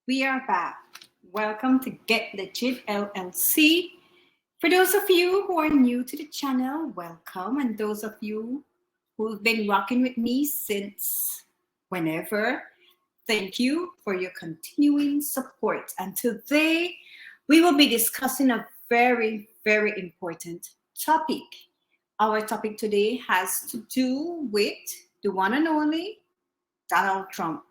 We are back. Welcome to Get Legit LLC. For those of you who are new to the channel, welcome. And those of you who've been rocking with me since whenever, thank you for your continuing support. And today we will be discussing a very, very important topic. Our topic today has to do with the one and only Donald Trump.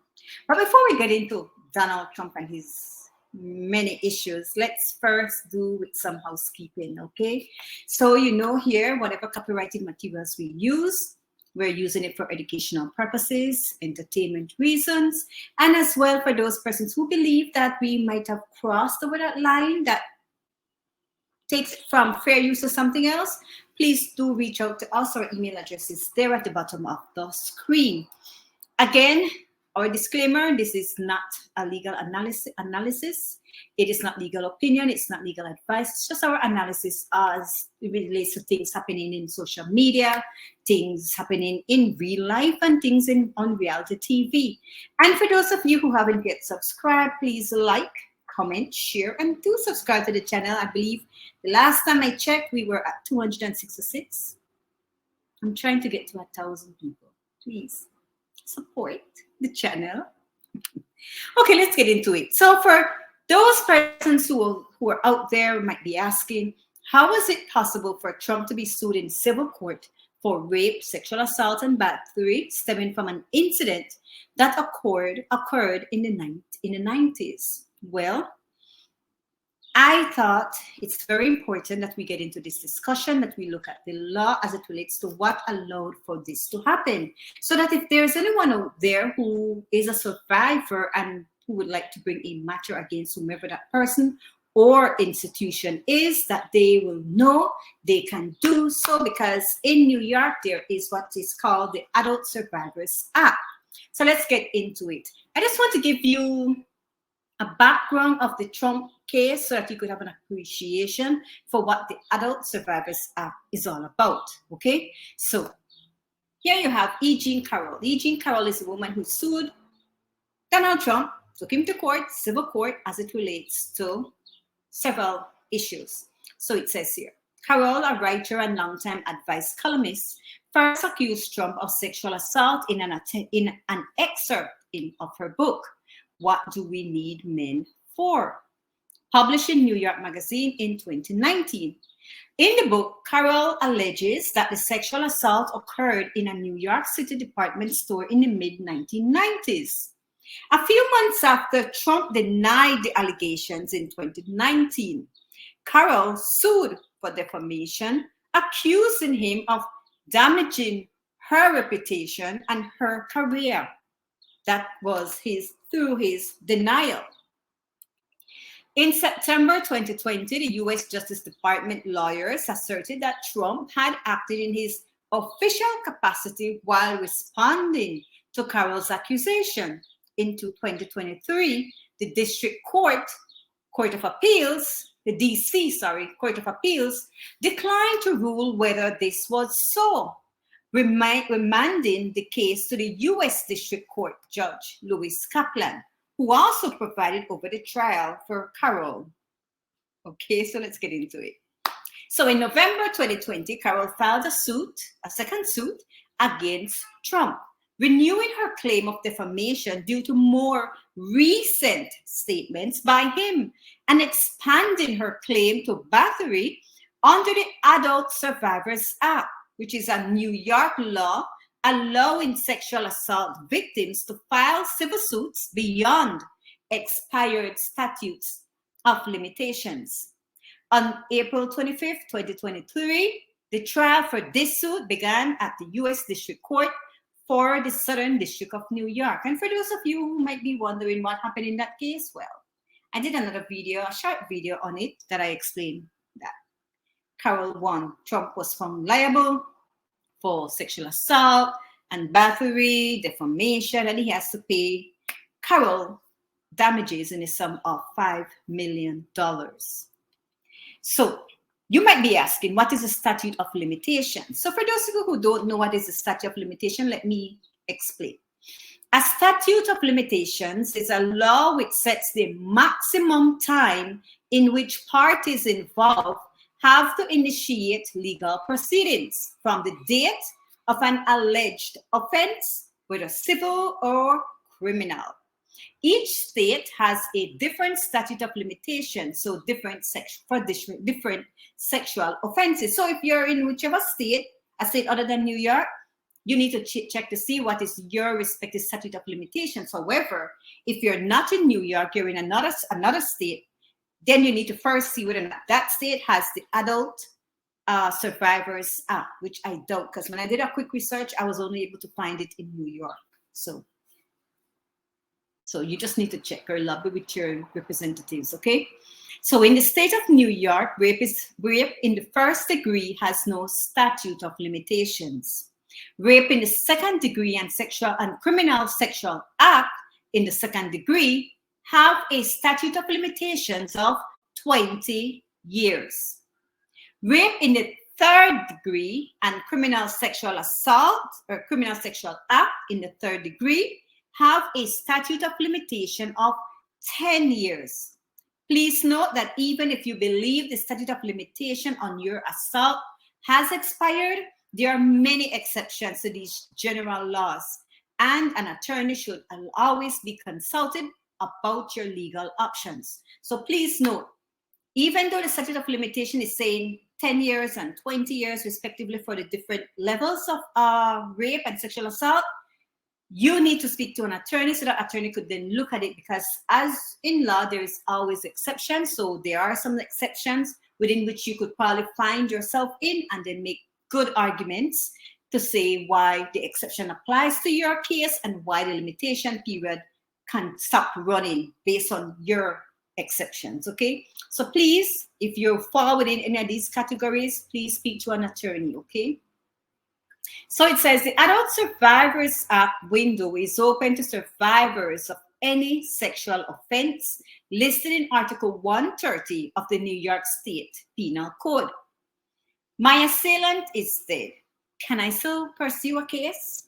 But before we get into Donald Trump and his many issues, let's first do with some housekeeping, okay? So here, whatever copyrighted materials we use, we're using it for educational purposes, entertainment reasons, and as well for those persons who believe that we might have crossed over that line that takes it from fair use to something else. Please do reach out to us. Our email address is there at the bottom of the screen. Again, our disclaimer, this is not a legal analysis. It is not legal opinion. It's not legal advice. It's just our analysis as it relates to things happening in social media, things happening in real life, and things on reality TV. And for those of you who haven't yet subscribed, please like, comment, share, and do subscribe to the channel. I believe the last time I checked, we were at 266. I'm trying to get to 1,000 people. Please support the channel. Okay, let's get into it. So for those persons who are out there might be asking, how is it possible for Trump to be sued in civil court for rape, sexual assault, and battery stemming from an incident that occurred in the 90s? Well, I thought it's very important that we get into this discussion, that we look at the law as it relates to what allowed for this to happen. So that if there's anyone out there who is a survivor and who would like to bring a matter against whomever that person or institution is, that they will know they can do so, because in New York, there is what is called the Adult Survivors Act. So let's get into it. I just want to give you a background of the Trump case so that you could have an appreciation for what the Adult Survivors Act is all about, okay? So here you have E. Jean Carroll. E. Jean Carroll is a woman who sued Donald Trump, took him to court, civil court, as it relates to several issues. So it says here, Carroll, a writer and longtime advice columnist, first accused Trump of sexual assault in an excerpt of her book, What Do We Need Men For?, published in New York Magazine in 2019. In the book, Carroll alleges that the sexual assault occurred in a New York City department store in the mid-1990s. A few months after Trump denied the allegations in 2019, Carroll sued for defamation, accusing him of damaging her reputation and her career. That was through his denial. In September 2020, the U.S. Justice Department lawyers asserted that Trump had acted in his official capacity while responding to Carroll's accusation. Into 2023, the District Court of Appeals, the D.C. Court of Appeals, declined to rule whether this was so, remanding the case to the U.S. District Court Judge Louis Kaplan, who also presided over the trial for Carroll. Okay, so let's get into it. So in November 2020, Carroll filed a second suit against Trump, renewing her claim of defamation due to more recent statements by him and expanding her claim to battery under the Adult Survivors Act, which is a New York law allowing sexual assault victims to file civil suits beyond expired statutes of limitations. On April 25th, 2023, the trial for this suit began at the U.S. District Court for the Southern District of New York. And for those of you who might be wondering what happened in that case, well, I did another video, a short video on it that I explained that Carroll won. Trump was found liable for sexual assault and battery, defamation, and he has to pay Carroll damages in the sum of $5 million. So you might be asking, what is the statute of limitation? So for those of you who don't know what is the statute of limitation, let me explain. A statute of limitations is a law which sets the maximum time in which parties involved have to initiate legal proceedings from the date of an alleged offense, whether civil or criminal. Each state has a different statute of limitations, so different sexual offenses. So if you're in whichever state, a state other than New York, you need to check to see what is your respective statute of limitations. However, if you're not in New York, you're in another state, then you need to first see whether or not that state has the Adult Survivors Act, which I doubt, because when I did a quick research, I was only able to find it in New York. So you just need to check or lobby with your representatives, okay? So in the state of New York, rape in the first degree has no statute of limitations. Rape in the second degree and criminal sexual act in the second degree have a statute of limitations of 20 years. Rape in the third degree and criminal sexual assault or criminal sexual act in the third degree have a statute of limitation of 10 years. Please note that even if you believe the statute of limitation on your assault has expired, there are many exceptions to these general laws, and an attorney should always be consulted about your legal options. So please note, even though the statute of limitation is saying 10 years and 20 years respectively for the different levels of rape and sexual assault, you need to speak to an attorney so that attorney could then look at it, because as in law, there is always exceptions. So there are some exceptions within which you could probably find yourself in and then make good arguments to say why the exception applies to your case and why the limitation period can stop running based on your exceptions, okay? So please, if you fall within any of these categories, please speak to an attorney, okay? So it says the Adult Survivors Act window is open to survivors of any sexual offense listed in Article 130 of the New York State Penal Code. My assailant is dead. Can I still pursue a case?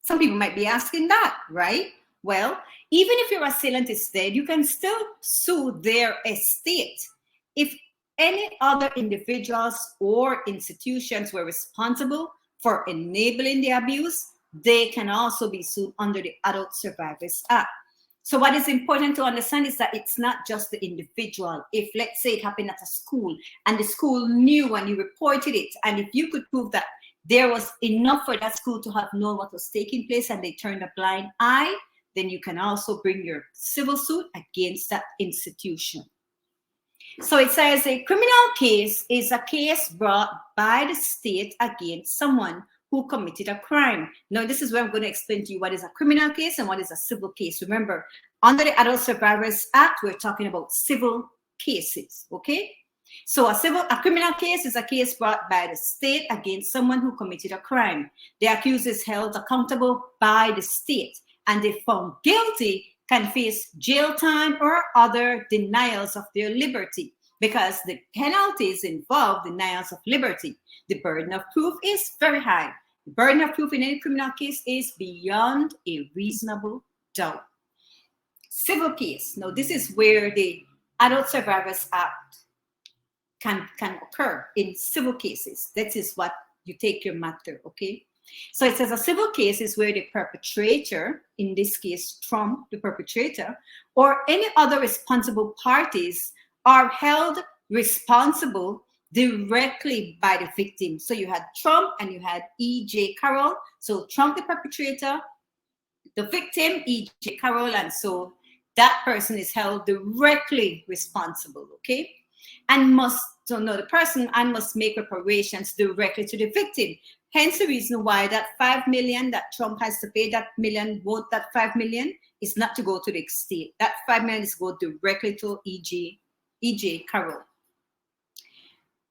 Some people might be asking that, right? Well, even if your assailant is dead, you can still sue their estate. If any other individuals or institutions were responsible for enabling the abuse, they can also be sued under the Adult Survivors Act. So what is important to understand is that it's not just the individual. If, let's say, it happened at a school and the school knew and you reported it, and if you could prove that there was enough for that school to have known what was taking place and they turned a blind eye, then you can also bring your civil suit against that institution. So it says a criminal case is a case brought by the state against someone who committed a crime. Now, this is where I'm going to explain to you what is a criminal case and what is a civil case. Remember, under the Adult Survivors Act, we're talking about civil cases, okay? So a criminal case is a case brought by the state against someone who committed a crime. The accused is held accountable by the state, and if found guilty, can face jail time or other denials of their liberty, because the penalties involve denials of liberty. The burden of proof is very high. The burden of proof in any criminal case is beyond a reasonable doubt. Civil case. Now, this is where the Adult Survivors Act can occur in civil cases. That is what you take your matter, okay? So it says a civil case is where the perpetrator, in this case, Trump, the perpetrator, or any other responsible parties are held responsible directly by the victim. So you had Trump and you had E.J. Carroll. So Trump, the perpetrator, the victim, E.J. Carroll, and so that person is held directly responsible, okay? And must make reparations directly to the victim. Hence the reason why that $5 million that Trump has to pay, that $5 million is not to go to the state. That $5 million is to go directly to E.J. Carroll.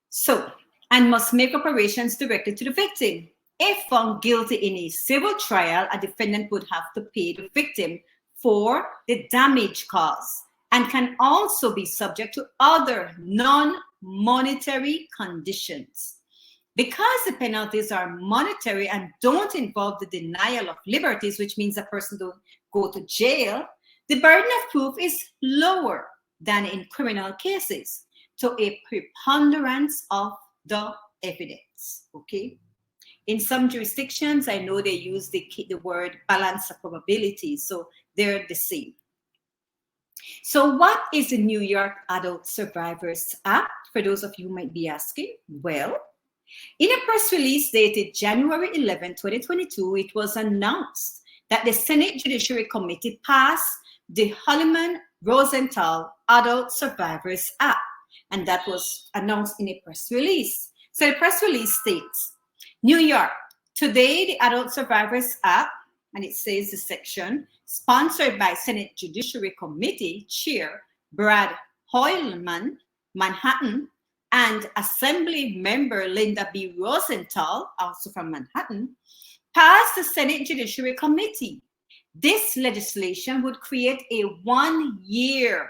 So, and must make reparations directly to the victim. If found guilty in a civil trial, a defendant would have to pay the victim for the damage caused, and can also be subject to other non-monetary conditions. Because the penalties are monetary and don't involve the denial of liberties, which means a person don't go to jail, the burden of proof is lower than in criminal cases, to a preponderance of the evidence. Okay. In some jurisdictions, I know they use the word balance of probabilities, so they're the same. So what is the New York Adult Survivors Act? For those of you who might be asking, well, in a press release dated January 11, 2022, it was announced that the Senate Judiciary Committee passed the Holliman-Rosenthal Adult Survivors Act, and that was announced in a press release. So the press release states, New York, today the Adult Survivors Act, and it says the section, sponsored by Senate Judiciary Committee Chair Brad Hoylman, Manhattan, and Assembly Member Linda B. Rosenthal, also from Manhattan, passed the Senate Judiciary Committee. This legislation would create a 1 year,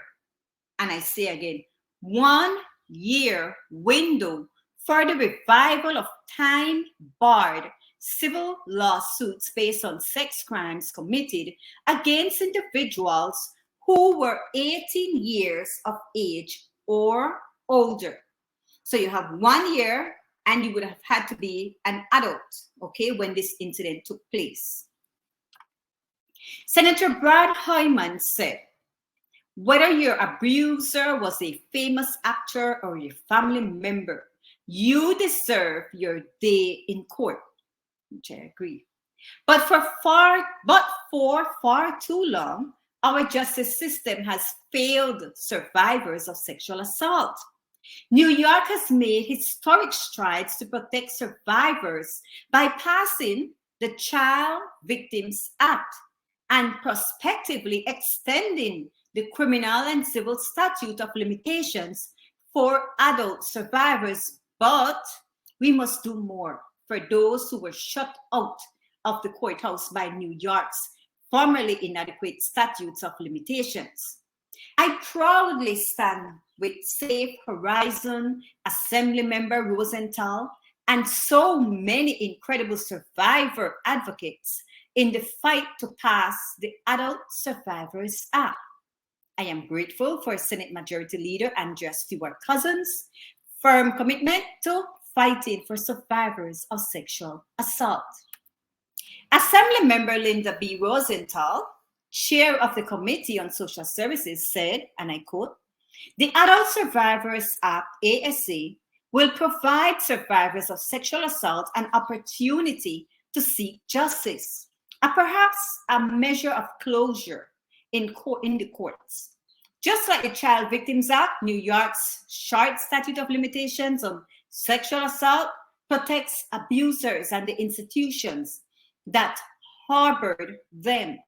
and I say again, 1 year window for the revival of time-barred civil lawsuits based on sex crimes committed against individuals who were 18 years of age or older. So you have 1 year, and you would have had to be an adult, okay, when this incident took place. Senator Brad Hoylman said, whether your abuser was a famous actor or your family member, you deserve your day in court, which I agree. But for far too long, our justice system has failed survivors of sexual assault. New York has made historic strides to protect survivors by passing the Child Victims Act and prospectively extending the criminal and civil statute of limitations for adult survivors. But we must do more for those who were shut out of the courthouse by New York's formerly inadequate statutes of limitations. I proudly stand with Safe Horizon Assembly Member Rosenthal and so many incredible survivor advocates in the fight to pass the Adult Survivors Act. I am grateful for Senate Majority Leader Andrea Stewart Cousins' firm commitment to fighting for survivors of sexual assault. Assembly Member Linda B. Rosenthal, chair of the Committee on Social Services, said, and I quote, the Adult Survivors Act, ASA, will provide survivors of sexual assault an opportunity to seek justice, and perhaps a measure of closure in the courts. Just like the Child Victims Act, New York's short statute of limitations on sexual assault protects abusers and the institutions that harbored them.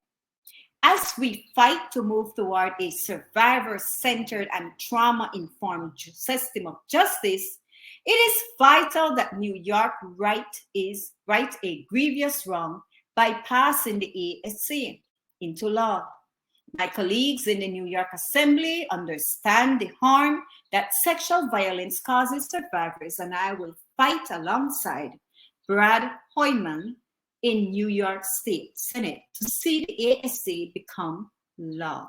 As we fight to move toward a survivor-centered and trauma-informed system of justice, it is vital that New York right a grievous wrong by passing the ASA into law. My colleagues in the New York Assembly understand the harm that sexual violence causes survivors, and I will fight alongside Brad Hoylman in New York State Senate to see the ASA become law.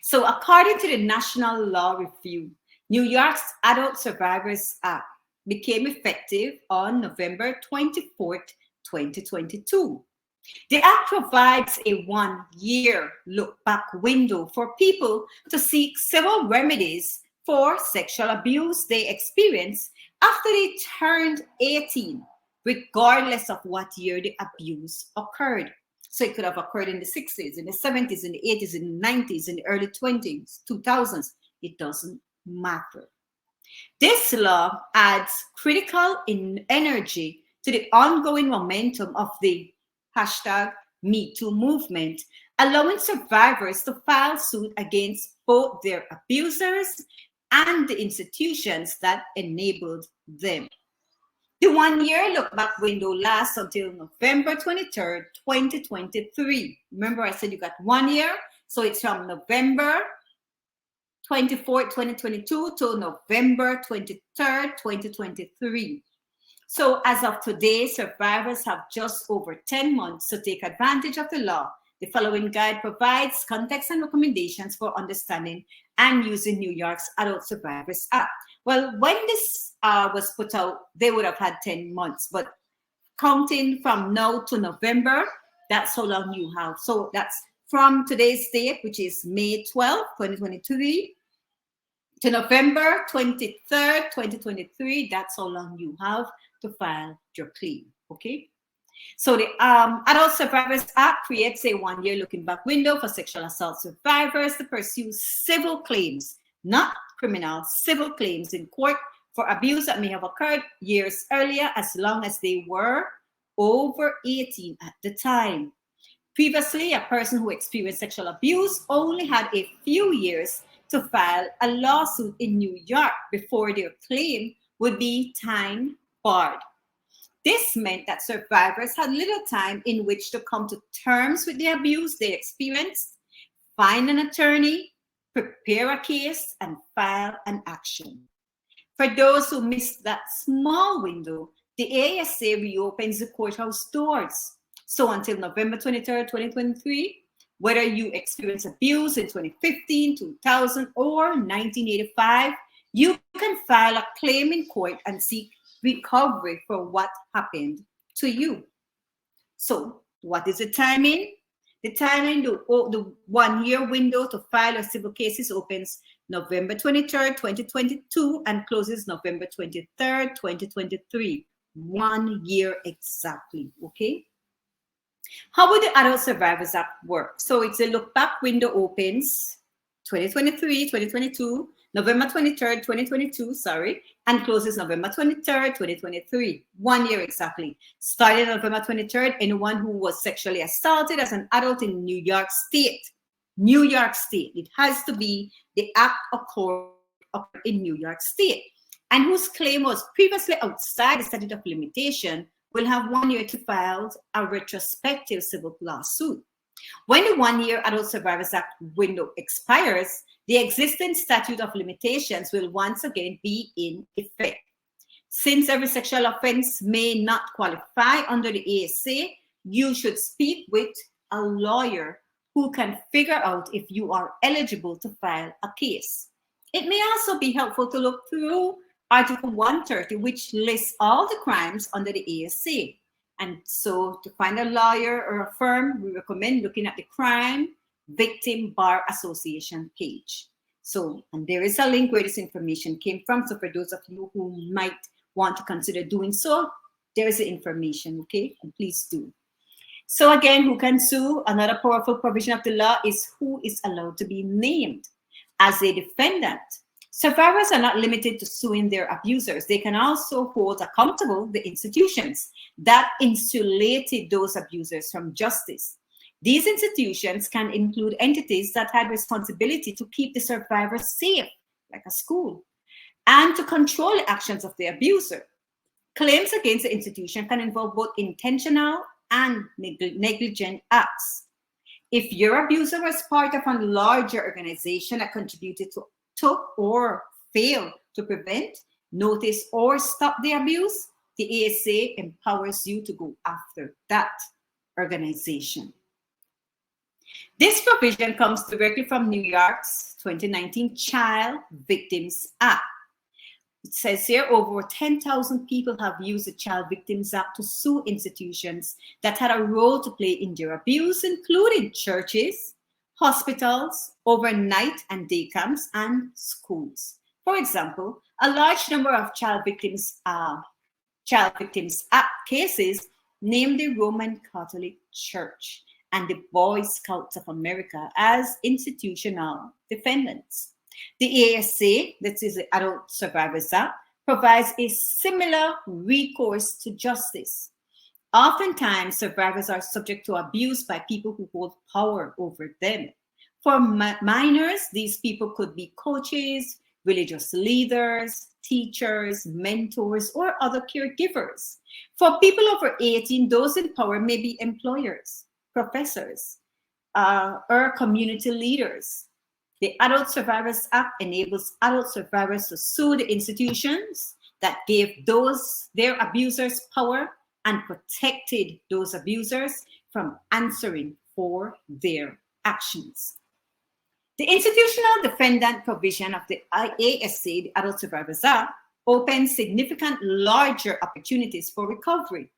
So according to the National Law Review, New York's Adult Survivors Act became effective on November 24th, 2022. The act provides a 1 year look-back window for people to seek civil remedies for sexual abuse they experienced after they turned 18, regardless of what year the abuse occurred. So it could have occurred in the 60s, in the 70s, in the 80s, in the 90s, in the early 2000s. It doesn't matter. This law adds critical energy to the ongoing momentum of the #MeToo movement, allowing survivors to file suit against both their abusers and the institutions that enabled them. The 1 year look-back window lasts until November 23rd, 2023. Remember I said you got 1 year? So it's from November 24th, 2022 to November 23rd, 2023. So as of today, survivors have just over 10 months to take advantage of the law. The following guide provides context and recommendations for understanding and using New York's Adult Survivors Act. Well, when this was put out, they would have had 10 months, but counting from now to November, that's how long you have. So that's from today's date, which is May 12, 2023, to November 23rd, 2023, that's how long you have to file your claim, okay? So the Adult Survivors Act creates a one-year looking back window for sexual assault survivors to pursue civil claims, not criminal, civil claims in court for abuse that may have occurred years earlier, as long as they were over 18 at the time. Previously, a person who experienced sexual abuse only had a few years to file a lawsuit in New York before their claim would be time barred. This meant that survivors had little time in which to come to terms with the abuse they experienced, find an attorney, prepare a case, and file an action. For those who missed that small window, the ASA reopens the courthouse doors. So until November 23rd, 2023, whether you experienced abuse in 2015, 2000, or 1985, you can file a claim in court and seek recovery for what happened to you. So what is the timing? The timing, the one-year window to file a civil cases opens November 23rd, 2022 and closes November 23rd, 2023. 1 year exactly, okay? How would the Adult Survivors Act work? So it's a look back window opens 2023, 2022, November 23rd, 2022, and closes November 23rd, 2023. 1 year exactly. Starting November 23rd, anyone who was sexually assaulted as an adult in New York State, it has to be the act occurred in New York State, and whose claim was previously outside the statute of limitation will have 1 year to file a retrospective civil lawsuit. When the 1 year Adult Survivors Act window expires, the existing statute of limitations will once again be in effect. Since every sexual offense may not qualify under the ASA, you should speak with a lawyer who can figure out if you are eligible to file a case. It may also be helpful to look through Article 130, which lists all the crimes under the ASA. And so to find a lawyer or a firm, we recommend looking at the Crime Victim Bar Association page. So, and there is a link where this information came from. So for those of you who might want to consider doing so, there is the information, okay? And please do. So again, who can sue? Another powerful provision of the law is who is allowed to be named as a defendant. Survivors are not limited to suing their abusers. They can also hold accountable the institutions that insulated those abusers from justice. These institutions can include entities that had responsibility to keep the survivors safe, like a school, and to control the actions of the abuser. Claims against the institution can involve both intentional and negligent acts. If your abuser was part of a larger organization that contributed to or failed to prevent, notice, or stop the abuse, the ASA empowers you to go after that organization. This provision comes directly from New York's 2019 Child Victims Act. It says here over 10,000 people have used the Child Victims Act to sue institutions that had a role to play in their abuse, including churches, hospitals, overnight and day camps, and schools. For example, a large number of Child Victims Act cases named the Roman Catholic Church and the Boy Scouts of America as institutional defendants. The ASA, that is the Adult Survivors Act, provides a similar recourse to justice. Oftentimes, survivors are subject to abuse by people who hold power over them. For minors, these people could be coaches, religious leaders, teachers, mentors, or other caregivers. For people over 18, those in power may be employers, professors, or community leaders. The Adult Survivors Act enables adult survivors to sue the institutions that gave their abusers power and protected those abusers from answering for their actions. The institutional defendant provision of the ASA, the Adult Survivors Act, opens significant larger opportunities for recovery.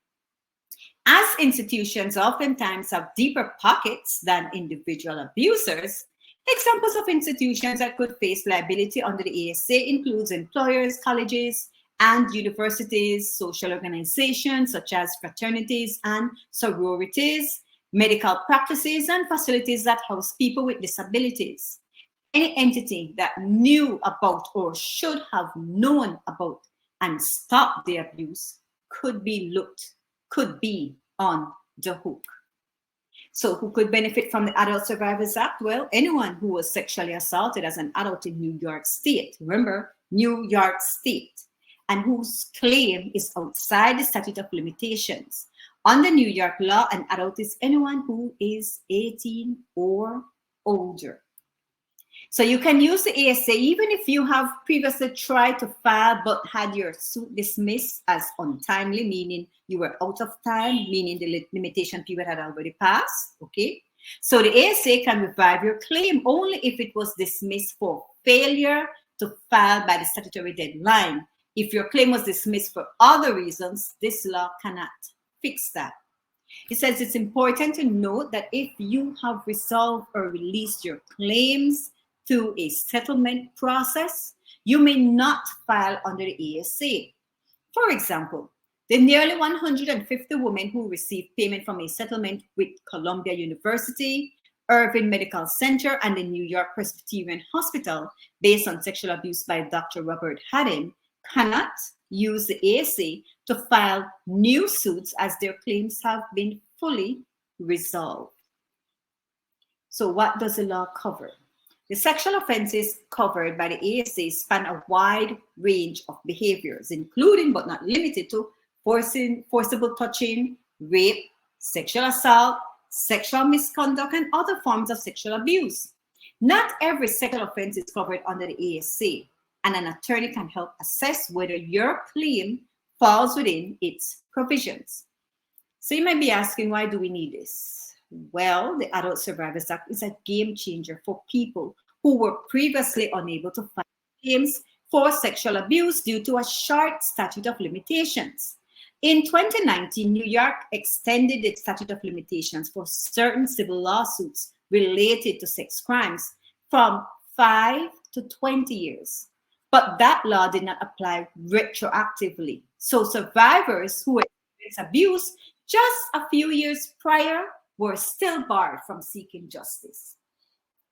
As institutions oftentimes have deeper pockets than individual abusers, examples of institutions that could face liability under the ASA includes employers, colleges, and universities, social organizations such as fraternities and sororities, medical practices, and facilities that house people with disabilities. Any entity that knew about or should have known about and stopped the abuse could be on the hook. So who could benefit from the Adult Survivors Act? Well, anyone who was sexually assaulted as an adult in New York State. Remember, New York State. And whose claim is outside the statute of limitations. Under New York law, an adult is anyone who is 18 or older. So you can use the ASA even if you have previously tried to file but had your suit dismissed as untimely, meaning you were out of time, meaning the limitation period had already passed, okay? So the ASA can revive your claim only if it was dismissed for failure to file by the statutory deadline. If your claim was dismissed for other reasons, this law cannot fix that. It says it's important to note that if you have resolved or released your claims through a settlement process, you may not file under the ASA. For example, the nearly 150 women who received payment from a settlement with Columbia University, Irving Medical Center, and the New York Presbyterian Hospital based on sexual abuse by Dr. Robert Haddon cannot use the ASA to file new suits as their claims have been fully resolved. So what does the law cover? The sexual offenses covered by the ASA span a wide range of behaviors, including but not limited to forcible touching, rape, sexual assault, sexual misconduct, and other forms of sexual abuse. Not every sexual offense is covered under the ASA, and an attorney can help assess whether your claim falls within its provisions. So you might be asking, why do we need this? Well, the Adult Survivors Act is a game changer for people who were previously unable to file claims for sexual abuse due to a short statute of limitations. In 2019, New York extended the statute of limitations for certain civil lawsuits related to sex crimes from 5 to 20 years. But that law did not apply retroactively. So survivors who experienced abuse just a few years prior were still barred from seeking justice.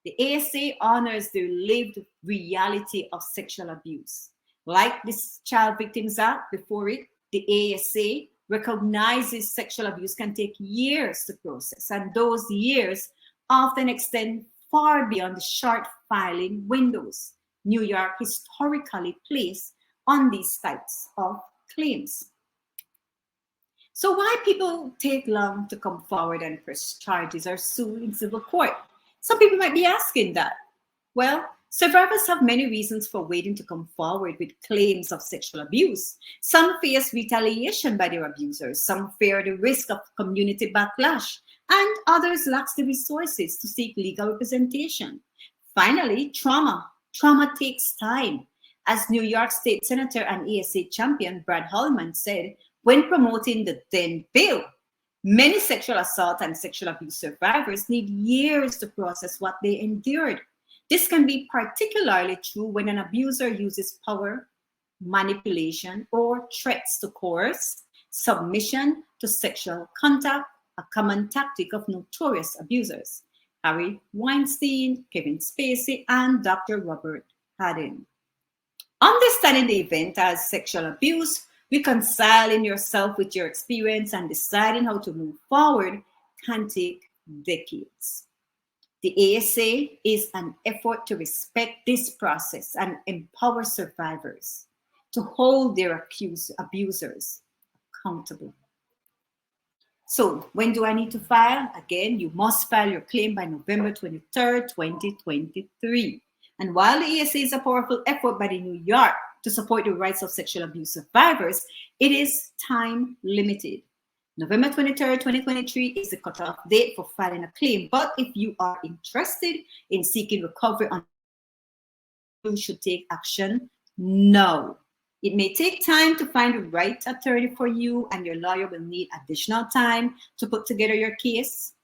The ASA honors the lived reality of sexual abuse. Like this Child Victims Act before it, the ASA recognizes sexual abuse can take years to process, and those years often extend far beyond the short filing windows New York historically placed on these types of claims. So why people take long to come forward and press charges or sue in civil court? Some people might be asking that. Well, survivors have many reasons for waiting to come forward with claims of sexual abuse. Some face retaliation by their abusers. Some fear the risk of community backlash. And others lack the resources to seek legal representation. Finally, trauma. Trauma takes time. As New York State Senator and ASA champion Brad Holman said, when promoting the then bill, many sexual assault and sexual abuse survivors need years to process what they endured. This can be particularly true when an abuser uses power, manipulation, or threats to coerce submission to sexual contact, a common tactic of notorious abusers. Harvey Weinstein, Kevin Spacey, and Dr. Robert Haddon. Understanding the event as sexual abuse, reconciling yourself with your experience, and deciding how to move forward can take decades. The ASA is an effort to respect this process and empower survivors to hold their accused abusers accountable. So when do I need to file? Again, you must file your claim by November 23rd, 2023. And while the ASA is a powerful effort by the New York to support the rights of sexual abuse survivors, it is time limited. November 23rd, 2023 is the cutoff date for filing a claim. But if you are interested in seeking recovery on, you should take action now. It may take time to find the right attorney for you, and your lawyer will need additional time to put together your case.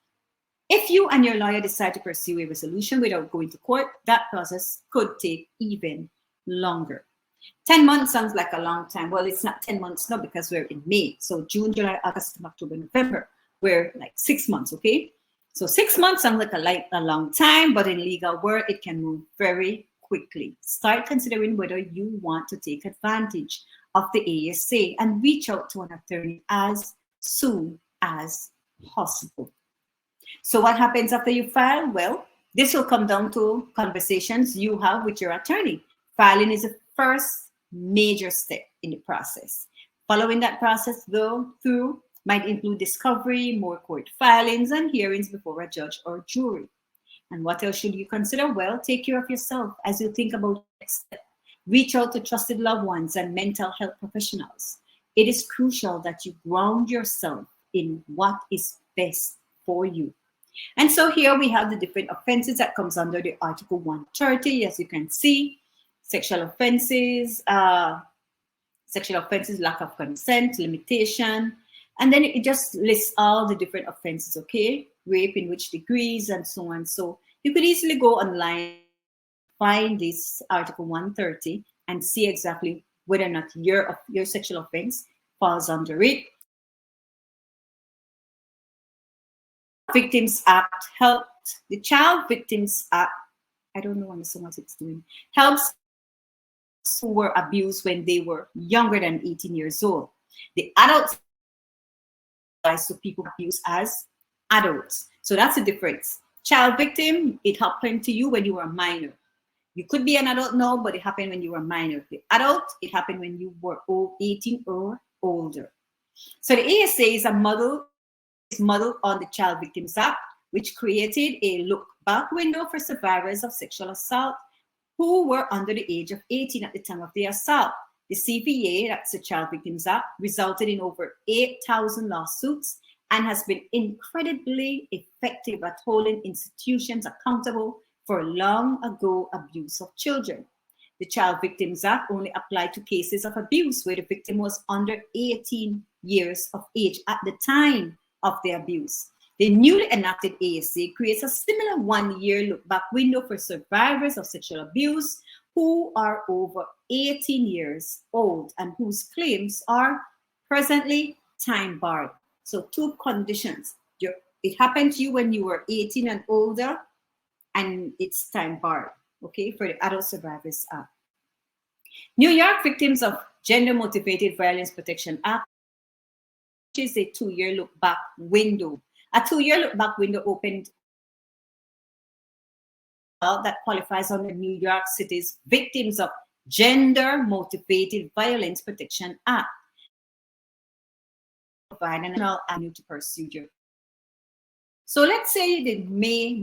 If you and your lawyer decide to pursue a resolution without going to court, that process could take even longer. 10 months sounds like a long time. Well, it's not 10 months now because we're in May. So June, July, August, October, November, we're like 6 months, okay? So 6 months sounds like a long time, but in legal world, it can move very quickly. Start considering whether you want to take advantage of the ASA and reach out to an attorney as soon as possible. So what happens after you file? Well, this will come down to conversations you have with your attorney. Filing is the first major step in the process. Following that process, though, through might include discovery, more court filings, and hearings before a judge or jury. And what else should you consider? Well, take care of yourself as you think about the next step. Reach out to trusted loved ones and mental health professionals. It is crucial that you ground yourself in what is best for you. And so here we have the different offenses that comes under the Article 130. As you can see, sexual offenses, lack of consent, limitation, and then it just lists all the different offenses, okay? Rape in which degrees and so on. So you could easily go online, find this Article 130 and see exactly whether or not your sexual offense falls under it. Victims Act helped, the Child Victims Act, I don't know what it's doing, helps who were abused when they were younger than 18 years old. The adults, so people abused as adults. So that's the difference. Child victim, it happened to you when you were a minor. You could be an adult now, but it happened when you were a minor. The adult, it happened when you were 18 or older. So the ASA is modeled on the Child Victims Act, which created a look-back window for survivors of sexual assault who were under the age of 18 at the time of the assault. The CVA, that's the Child Victims Act, resulted in over 8,000 lawsuits and has been incredibly effective at holding institutions accountable for long ago abuse of children. The Child Victims Act only applied to cases of abuse where the victim was under 18 years of age at the time of the abuse. The newly enacted ASA creates a similar one-year look-back window for survivors of sexual abuse who are over 18 years old and whose claims are presently time-barred. So two conditions. It happened to you when you were 18 and older, and it's time-barred, okay, for the Adult Survivors Act. New York Victims of Gender-Motivated Violence Protection Act, which is a 2-year look-back window. A 2-year look-back window opened that qualifies under New York City's Victims of Gender-Motivated Violence Protection Act. Provide an avenue to pursue your. So let's say the May